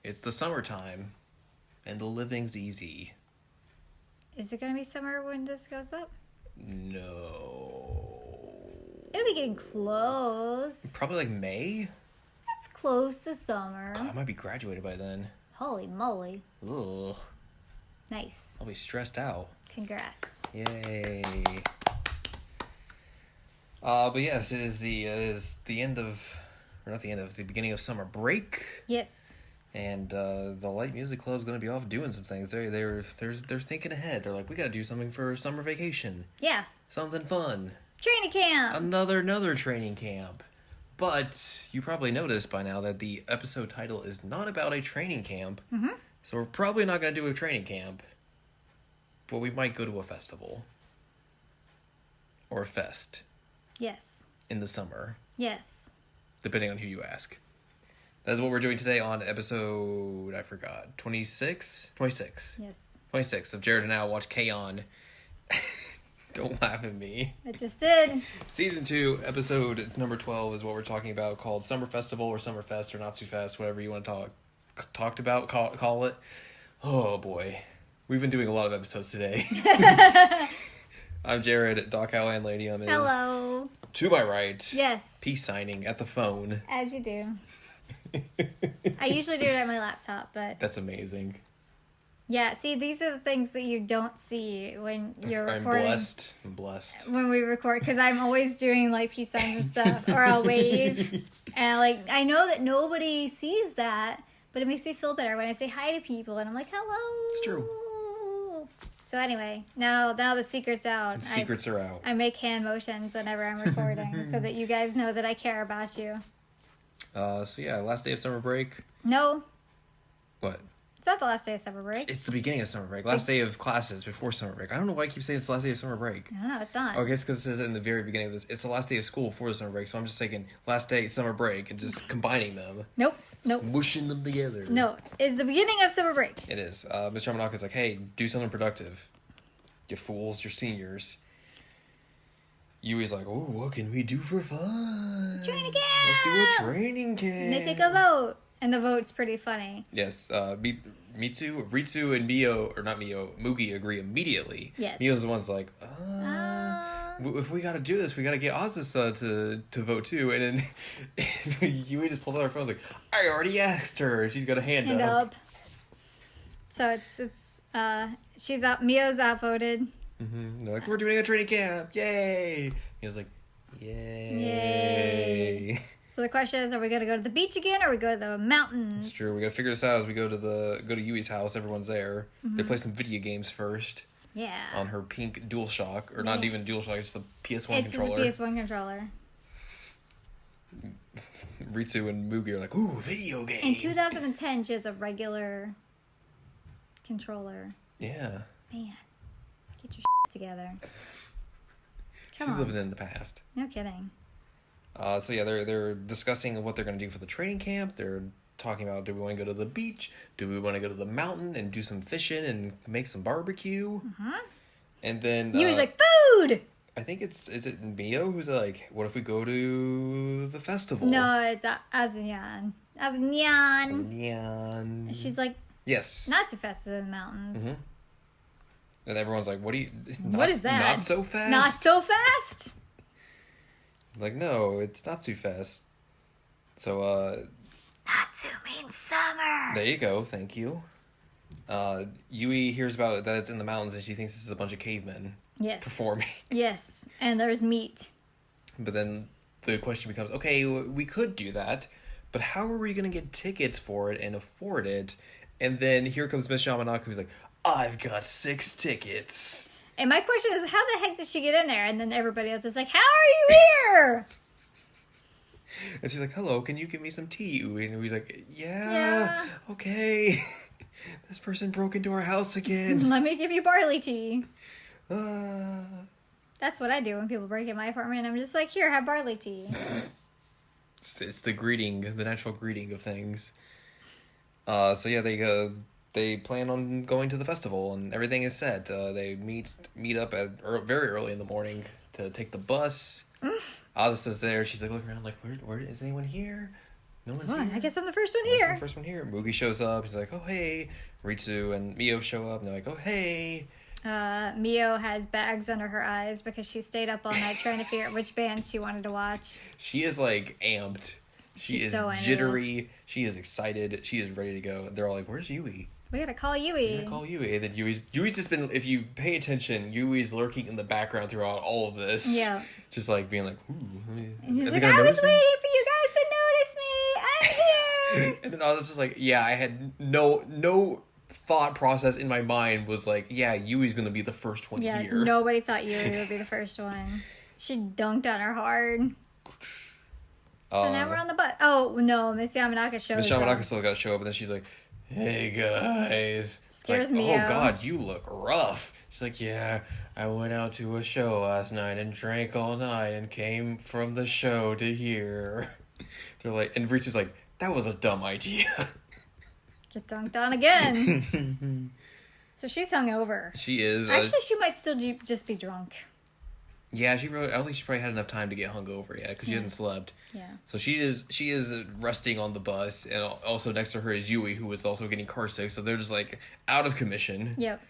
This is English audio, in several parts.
It's the summertime, and the living's easy. Is it going to be summer when this goes up? No. It'll be getting close. Probably like May? It's close to summer. God, I might be graduated by then. Holy moly. Ugh. Nice. I'll be stressed out. Congrats. Yay. But yes, it is the end of, or not the end of, the beginning of summer break. Yes. And the Light Music Club's going to be off doing some things. They're thinking ahead. They're like, we got to do something for summer vacation. Yeah. Something fun. Training camp. Another training camp. But you probably noticed by now that the episode title is not about a training camp. Mm-hmm. So we're probably not going to do a training camp. But we might go to a festival. Or a fest. Yes. In the summer. Yes. Depending on who you ask. That's what we're doing today on episode, I forgot, 26? 26. Yes. 26 of Jared and I Watch K-On! Don't laugh at me. I just did. Season 2, episode number 12 is what we're talking about, called Summer Festival or Summer Fest or Not Too Fast, whatever you want to talked about, call it. Oh boy. We've been doing a lot of episodes today. I'm Jared, Doc How Landlady. I'm Hello. to my right. Yes. Peace signing at the phone. As you do. I usually do it at my laptop, but... That's amazing. Yeah, see, these are the things that you don't see when you're recording. I'm blessed. When we record, because I'm always doing, like, peace signs and stuff, or I'll wave. And, like, I know that nobody sees that, but it makes me feel better when I say hi to people, and I'm like, hello. It's true. So anyway, now the secret's out. The secrets are out. I make hand motions whenever I'm recording, so that you guys know that I care about you. So yeah, last day of summer break. No. What? It's not the last day of summer break. It's the beginning of summer break. Last day of classes before summer break. I don't know why I keep saying it's the last day of summer break. I don't know, it's not. Oh, I guess because it says in the very beginning of this, it's the last day of school before the summer break. So I'm just thinking last day summer break and just combining them. Nope. Smushing them together. No, it's the beginning of summer break. It is. Mr. Yamanaka's like, hey, do something productive. You fools, you're seniors. Yui's like, oh, what can we do for fun? Training camp! Let's do a training camp. And they take a vote. And the vote's pretty funny. Yes, Ritsu and Mio, or not Mio, Mugi agree immediately. Yes. Mio's the one's like, if we gotta do this, we gotta get Azusa to vote too. And then Yui just pulls out her phone like, I already asked her. She's got a hand up. So she's out, Mio's outvoted. Mm-hmm. They're like, we're doing a training camp. Yay. He was like, yay. So the question is, are we going to go to the beach again, or we go to the mountains? It's true. We got to figure this out as we go to Yui's house. Everyone's there. Mm-hmm. They play some video games first. Yeah. On her pink DualShock, or not even DualShock, it's the PS1 it's controller. It's just a PS1 controller. Ritsu and Mugi are like, ooh, video games. In 2010, she has a regular controller. Yeah. Man, get your together. She's living in the past. No kidding. So yeah, they're discussing what they're going to do for the training camp. They're talking about, do we want to go to the beach? Do we want to go to the mountain and do some fishing and make some barbecue? Mm-hmm. And then He was like, food! I think is it Mio who's like, what if we go to the festival? No, it's Azunyan. Azunyan. She's like, yes. not too fast in the mountains. Mm-hmm. And everyone's like, what is that? Not so fast? Not so fast? Like, no, it's not too fast. So, Natsu means summer. There you go, thank you. Yui hears about it, that it's in the mountains, and she thinks this is a bunch of cavemen performing. Yes, and there's meat. But then the question becomes, okay, we could do that, but how are we going to get tickets for it and afford it? And then here comes Miss Yamanaka, who's like, I've got 6 tickets. And my question is, how the heck did she get in there? And then everybody else is like, how are you here? And she's like, hello, can you give me some tea? And he's like, yeah. Okay. This person broke into our house again. Let me give you barley tea. That's what I do when people break in my apartment. I'm just like, here, have barley tea. It's the greeting, the natural greeting of things. So yeah, they plan on going to the festival, and everything is set. They meet up at very early in the morning to take the bus. Azusa's there. She's like looking around like, where is anyone here? No one's Come on, here. I guess I'm the first one I'm here. the first one here. Mugi shows up. He's like, oh, hey. Ritsu and Mio show up. And they're like, oh, hey. Mio has bags under her eyes because she stayed up all night trying to figure out which band she wanted to watch. She is, like, amped. She She's is so into jittery. She is excited. She is ready to go. They're all like, where's Yui? We gotta call Yui. I'm gonna call Yui. And then Yui's just been, if you pay attention, Yui's lurking in the background throughout all of this. Yeah. Just like being like, ooh. And she's are like, they gonna I was notice me?" waiting for you guys to notice me. I'm here. And then I was just like, yeah, I had no thought process in my mind was like, yeah, Yui's gonna be the first one Yeah, here. nobody thought Yui would be the first one. She dunked on her hard. So now we're on the bus. Oh, no, Miss Yamanaka shows Miss up. Yamanaka still gotta show up, and then she's like, hey guys. Scares like, me oh out. god, you look rough. She's like, yeah, I went out to a show last night and drank all night and came from the show to here. They're like, and Ritsu's like, that was a dumb idea. Get dunked on again. So she's hungover. She is. Actually, she might still just be drunk. Yeah, I don't think she probably had enough time to get hungover yet because she hasn't slept. Yeah. So she is resting on the bus, and also next to her is Yui, who is also getting car sick. So they're just like out of commission. Yep.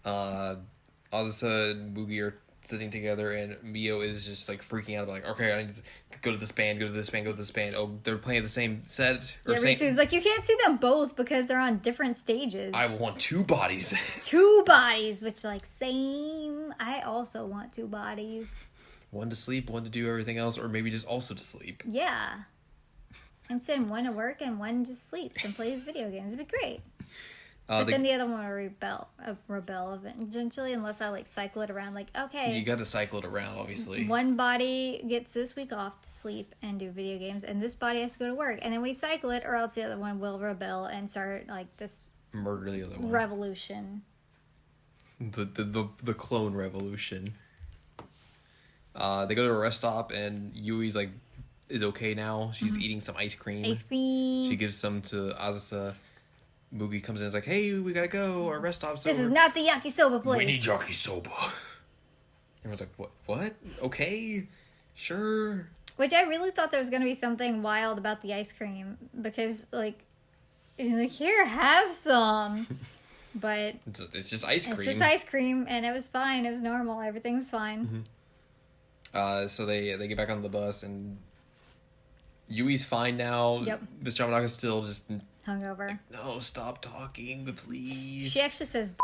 Azusa and Mugi are sitting together, and Mio is just like freaking out, like, okay, I need to go to this band, go to this band, go to this band. Oh, they're playing the same set. Yeah, same... Ritsu's like, you can't see them both because they're on different stages. I want two bodies. Two bodies, which like same. I also want two bodies. One to sleep, one to do everything else, or maybe just also to sleep. Yeah. And send one to work and one just sleeps and plays video games. It'd be great. But then the other one will rebel eventually, unless I like cycle it around. Like, okay, you got to cycle it around, obviously. one body gets this week off to sleep and do video games, and this body has to go to work, and then we cycle it, or else the other one will rebel and start like this Murder the other one. revolution. The clone revolution. They go to a rest stop, and Yui's like is okay now. She's eating some ice cream. Ice cream. She gives some to Azusa. Mugi comes in and is like, hey, we gotta go. Our rest stop's This over. is not the yakisoba place. We need yakisoba. Everyone's like, what? Okay. Sure. Which I really thought there was going to be something wild about the ice cream. Because, like, he's like, here, have some. But It's just ice cream. it's just ice cream, and it was fine. It was normal. Everything was fine. So they get back on the bus, and Yui's fine now. Yep. Miss Yamanaka's still just, Hungover. no, stop talking, please. She actually says,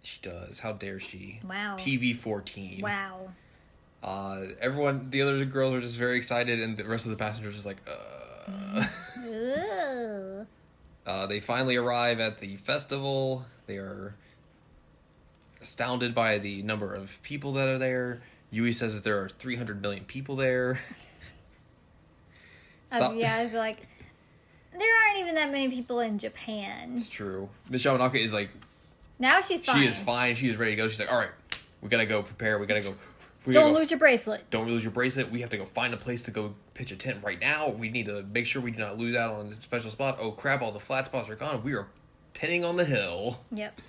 She does. How dare she? wow. TV-14. Wow. Everyone, the other girls are just very excited, and the rest of the passengers are just like, Ooh. They finally arrive at the festival. They are astounded by the number of people that are there. Yui says that there are 300 million people there. I was like, there aren't even that many people in Japan. It's true. Miss Yamanaka is like, Now she's fine. she is fine. She is ready to go. She's like, all right, we gotta go prepare. We gotta go. Don't lose your bracelet. Don't lose your bracelet. We have to go find a place to go pitch a tent right now. We need to make sure we do not lose out on a special spot. Oh crap, all the flat spots are gone. We are tenting on the hill. Yep.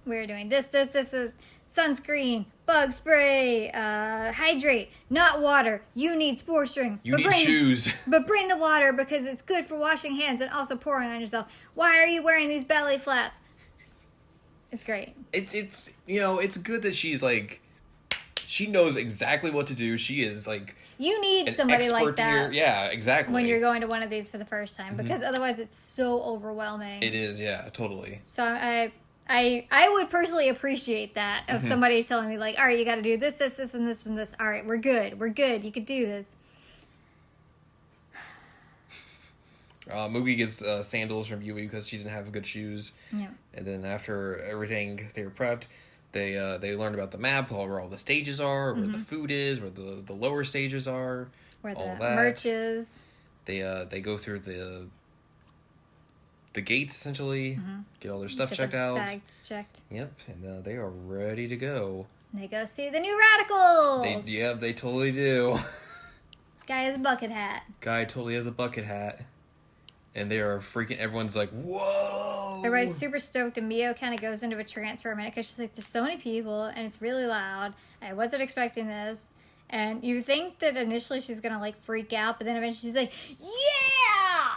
We're doing this, sunscreen, bug spray, hydrate, not water. You need spore string. You need shoes. But bring the water because it's good for washing hands and also pouring on yourself. Why are you wearing these belly flats? It's great. It's it's good that she's like, she knows exactly what to do. She is like You need an somebody expert like that here. Yeah, exactly. when you're going to one of these for the first time because otherwise it's so overwhelming. It is, yeah, totally. So I would personally appreciate that of somebody telling me like, all right, you got to do this, and this, and this. All right, we're good. You could do this. Mugi gets sandals from Yui because she didn't have good shoes. Yeah. And then after everything they were prepped, they learned about the map, where all the stages are, where the food is, where the lower stages are, Where all the that. merch is. They go through the gates essentially, get all their stuff Get checked the out. bags checked. Yep, and they are ready to go. They go see the new radicals. They totally do. Guy has a bucket hat. Guy totally has a bucket hat. And they are freaking, everyone's like, whoa! Everybody's super stoked, and Mio kind of goes into a trance for a minute because she's like, there's so many people, and it's really loud. I wasn't expecting this. And you think that initially she's going to, like, freak out, but then eventually she's like, yeah!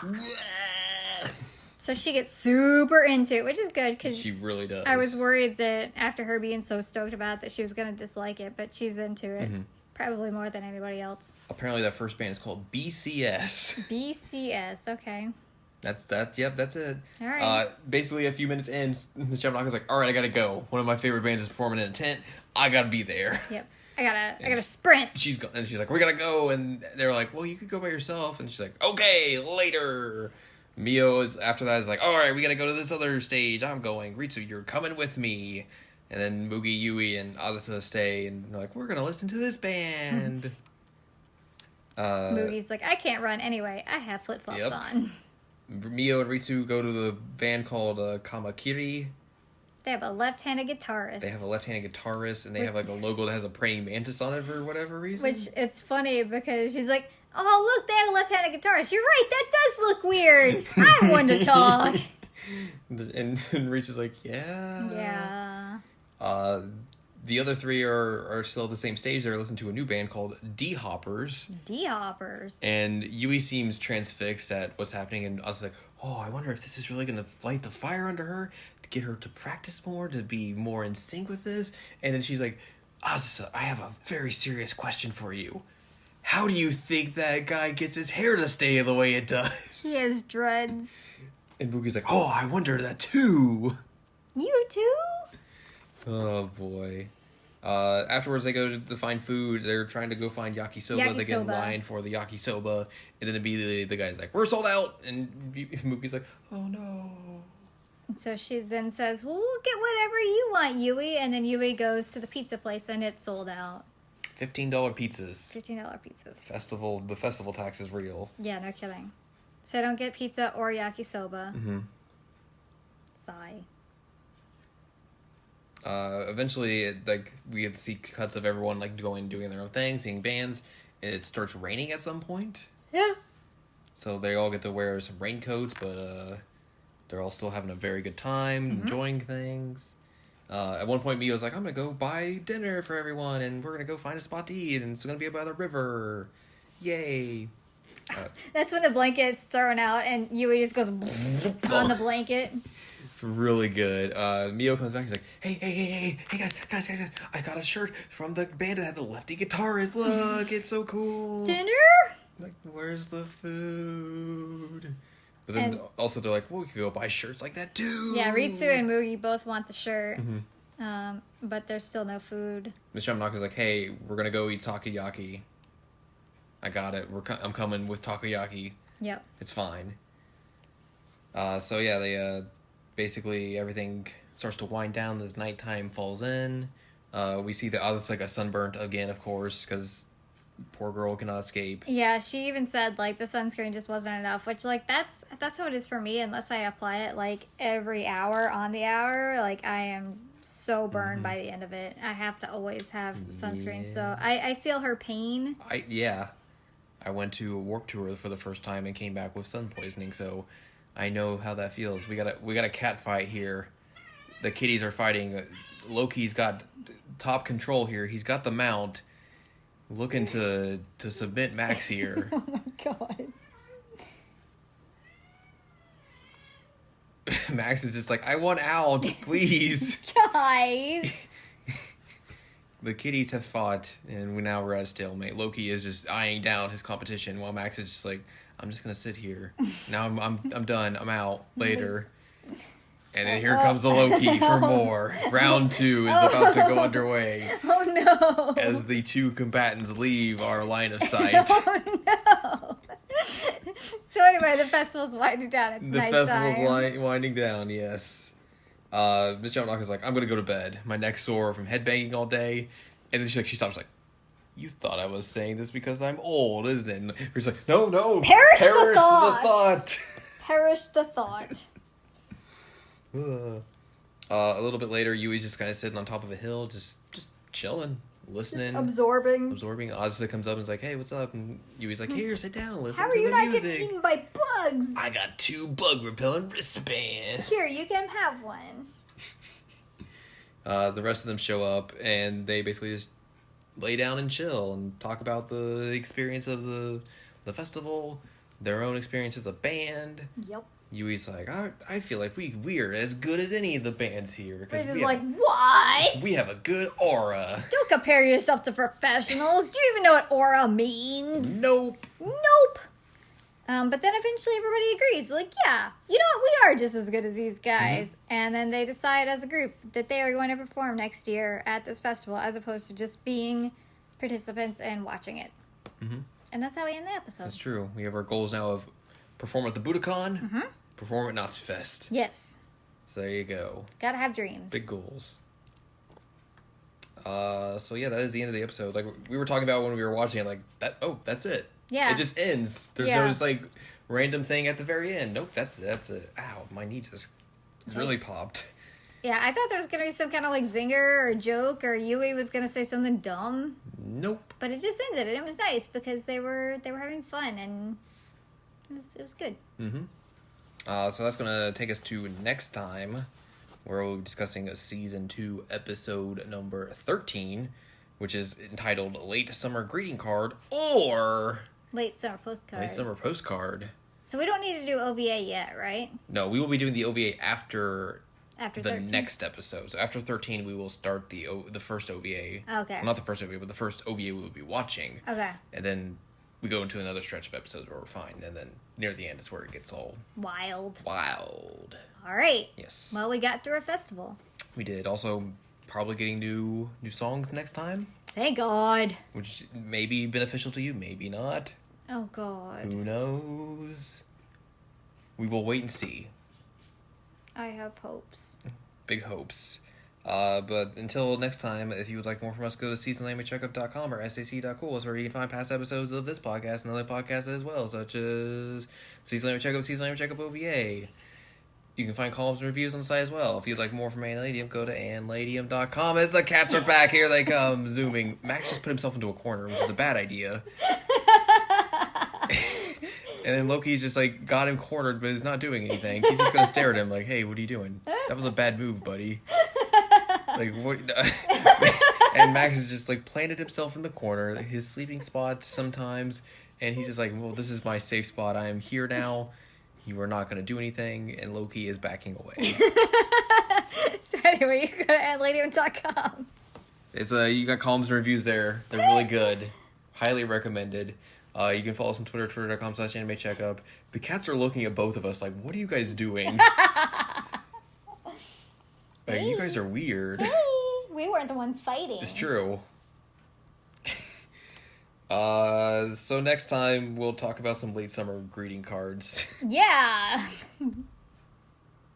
So she gets super into it, which is good because She really does. I was worried that after her being so stoked about it that she was going to dislike it, but she's into it. Probably more than anybody else. Apparently that first band is called BCS. BCS, okay. Yep, that's it. All right. Basically, a few minutes in, Miss Yamanaka's like, all right, I gotta go. One of my favorite bands is performing in a tent. I gotta be there. Yep. I gotta sprint. She's like, we gotta go. And they're like, well, you could go by yourself. And she's like, okay, later. Mio is after that is like, all right, we gotta go to this other stage. I'm going. Ritsu, you're coming with me. And then Mugi, Yui, and Azusa stay, and they're like, we're gonna listen to this band. Mugi's like, I can't run anyway. I have flip flops Yep. on. Mio and Ritsu go to the band called Kamakiri. They have a left-handed guitarist. They have a left-handed guitarist, and they have like a logo that has a praying mantis on it for whatever reason. Which it's funny because she's like, oh look, they have a left-handed guitarist. You're right, that does look weird. I'm one to talk. and Ritsu's like, yeah. Yeah. The other three are still at the same stage. They're listening to a new band called D-Hoppers. D-Hoppers. And Yui seems transfixed at what's happening, and I was like, oh, I wonder if this is really going to light the fire under her, to get her to practice more, to be more in sync with this. And then she's like, Asusa, I have a very serious question for you. How do you think that guy gets his hair to stay the way it does? He has dreads. And Buki's like, oh, I wonder that too. You too? Oh, boy. Afterwards, they go to find food. They're trying to go find yakisoba. They get in Yakisoba. line for the yakisoba. And then immediately the guy's like, we're sold out. And Muki's like, oh, no. And so she then says, well, we'll get whatever you want, Yui. And then Yui goes to the pizza place and it's sold out. $15 pizzas. $15 pizzas. The festival tax is real. Yeah, no kidding. So I don't get pizza or yakisoba. Mm-hmm. Sigh. Eventually, we get to see cuts of everyone doing their own thing, seeing bands. And it starts raining at some point. Yeah. So they all get to wear some raincoats, but they're all still having a very good time, enjoying things. At one point, Mio's like, I'm going to go buy dinner for everyone, and we're going to go find a spot to eat, and it's going to be by the river. Yay. That's when the blanket's thrown out and Yui just goes on the blanket. It's really good. Mio comes back, he's like, hey, guys, I got a shirt from the band that had the lefty guitarist. Look, it's so cool. Dinner? Like, where's the food? But then also they're like, well, we could go buy shirts like that too. Yeah, Ritsu and Mugi both want the shirt. But there's still no food. Mr. Yamanaka's like, hey, we're gonna go eat takoyaki. I got it. I'm coming with takoyaki. Yep. It's fine. So yeah, they basically everything starts to wind down as nighttime falls in. We see that Azusa got sunburnt again, of course, because poor girl cannot escape. Yeah, she even said the sunscreen just wasn't enough, which that's how it is for me. Unless I apply it every hour on the hour, I am so burned by the end of it. I have to always have sunscreen, so I feel her pain. I went to a Warped Tour for the first time and came back with sun poisoning, so I know how that feels. We got a cat fight here. The kitties are fighting. Loki's got top control here. He's got the mount, looking to submit Max here. Oh my god. Max is just like, I want out, please. Guys. The kitties have fought, and we're at a stalemate. Loki is just eyeing down his competition, while Max is just like, I'm just gonna sit here. Now I'm done. I'm out. Later. And then here comes the Loki for more. Round 2 is about to go underway. Oh no. As the two combatants leave our line of sight. Oh no. So anyway, the festival's winding down. It's The nighttime. festival's winding down, yes. Miss Yamanaka's like, I'm gonna go to bed. My neck's sore from headbanging all day. And then she stops like, you thought I was saying this because I'm old, isn't it? And he's like, no. Perish the the thought. thought. Perish the thought. A little bit later, Yui's just kind of sitting on top of a hill, just chilling, listening. Just absorbing. Azusa comes up and is like, hey, what's up? And Yui's like, here, sit down, listen How are to you the not music. getting eaten by bugs? I got 2 bug repellent wristbands. Here, you can have one. The rest of them show up, and they basically just lay down and chill and talk about the experience of the festival. their own experience as a band. Yep. Yui's like, I feel like we're as good as any of the bands here. Riz is like, what? We have a good aura. Don't compare yourself to professionals. Do you even know what aura means? Nope. Nope. But then eventually everybody agrees. Like, yeah, you know what? We are just as good as these guys. And then they decide as a group that they are going to perform next year at this festival as opposed to just being participants and watching it. And that's how we end the episode. That's true. We have our goals now of perform at the Budokan, perform at Nazi Fest. Yes. So there you go. Gotta have dreams. Big goals. So yeah, that is the end of the episode. Like we were talking about when we were watching it, like that. Oh, that's it. Yeah. It just ends. There's no just like random thing at the very end. Nope, that's it. Ow, my knee just really popped. Yeah, I thought there was gonna be some kind of like zinger or joke, or Yui was gonna say something dumb. Nope. But it just ended, and it was nice because they were having fun, and it was good. So that's gonna take us to next time, where we'll be discussing season 2, episode number 13, which is entitled "Late Summer Greeting Card" or Late Summer Postcard. Late Summer Postcard. So we don't need to do OVA yet, right? No, we will be doing the OVA after the 13? next episode. So after 13, we will start the first OVA. Okay. Well, not the first OVA, but the first OVA we will be watching. Okay. And then we go into another stretch of episodes where we're fine. And then near the end is where it gets all Wild. All right. Yes. Well, we got through a festival. We did. Also, probably getting new songs next time, Thank God. which may be beneficial to you, maybe not. Oh, God. Who knows? We will wait and see. I have hopes. Big hopes. But until next time, if you would like more from us, go to seasonallycheckup.com or sac.cool. It's where you can find past episodes of this podcast and other podcasts as well, such as Seasonal Checkup, Seasonal Checkup OVA. You can find columns and reviews on the site as well. If you'd like more from Anladium, go to anladium.com. As the cats are back, here they come, zooming. Max just put himself into a corner, which is a bad idea. And then Loki's just like got him cornered, but he's not doing anything. He's just gonna stare at him like, "Hey, what are you doing? That was a bad move, buddy." Like what? And Max is just like planted himself in the corner, his sleeping spot sometimes, and he's just like, "Well, this is my safe spot. I am here now. You are not gonna do anything." And Loki is backing away. So anyway, you go to adladium.com. It's you got columns and reviews there. They're really good. Highly recommended. You can follow us on Twitter, twitter.com/animecheckup. The cats are looking at both of us like, what are you guys doing? Like, you guys are weird. Hey, we weren't the ones fighting. It's true. So next time we'll talk about some late summer greeting cards. Yeah.